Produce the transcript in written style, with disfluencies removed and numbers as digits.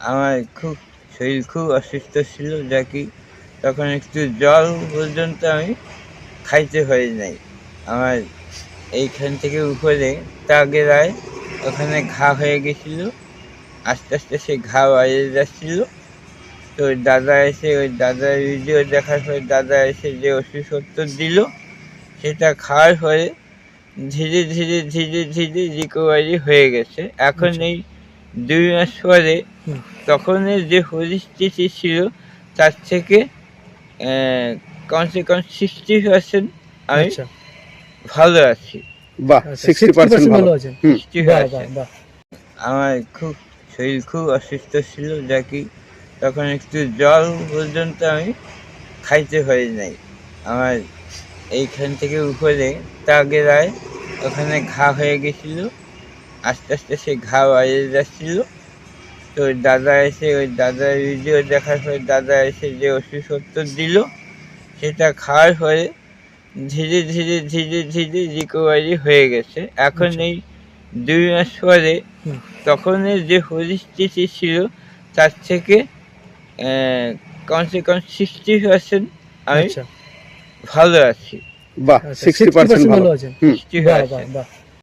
আমার খুব শরীর খুব অসুস্থ ছিল, যা কি তখন একটু জল পর্যন্ত আমি খাইতে পারি নাই। আমার এইখান থেকে উপরে তাগেরায় ওখানে ঘা হয়ে গেছিল। আস্তে আস্তে সেই ঘা বাইরে যাচ্ছিল। তো ওই দাদা এসে ওই দাদার ভিডিও দেখার পরে দাদা এসে যে ওষুধপত্র দিল, সেটা খাওয়ার পরে ধীরে ধীরে ধীরে ধীরে রিকভারি হয়ে গেছে। এখন আচ্ছা। এই ২ মাস পরে হুম। তখনের যে পরিস্থিতি ছিল তার থেকে কমসে কম 60% আমি আচ্ছা। ভালো আছি। বাহ, আচ্ছা, 60% 60% ভালো। ভালো আছেন। হুম। বাহ, 60%। বাহ, বাহ। আমার খুব শরীর খুব অসুস্থ ছিল, যা কি তখন একটু জল পর্যন্ত আমি খাইতে পারি নাই। আমার এইখান থেকে উপরে তাগেরায় ওখানে ঘা হয়ে গেছিল। আস্তে আস্তে সেই ঘা বাইরে যাচ্ছিল। তো ওই দাদা এসে ওই দাদার ভিডিও দেখার পরে দাদা এসে যে ওষুধপত্র দিল, সেটা খাওয়ার পরে ধীরে ধীরে ধীরে ধীরে রিকভারি হয়ে গেছে। এখন আচ্ছা। এই ২ মাস পরে হুম। তখনের যে পরিস্থিতি ছিল তার থেকে কমসে কম 60% আমি আচ্ছা। ভালো আছি। বাহ, আচ্ছা, 60% 60% ভালো। ভালো আছেন। হুম। বাহ, বাহ, 60%। বাহ।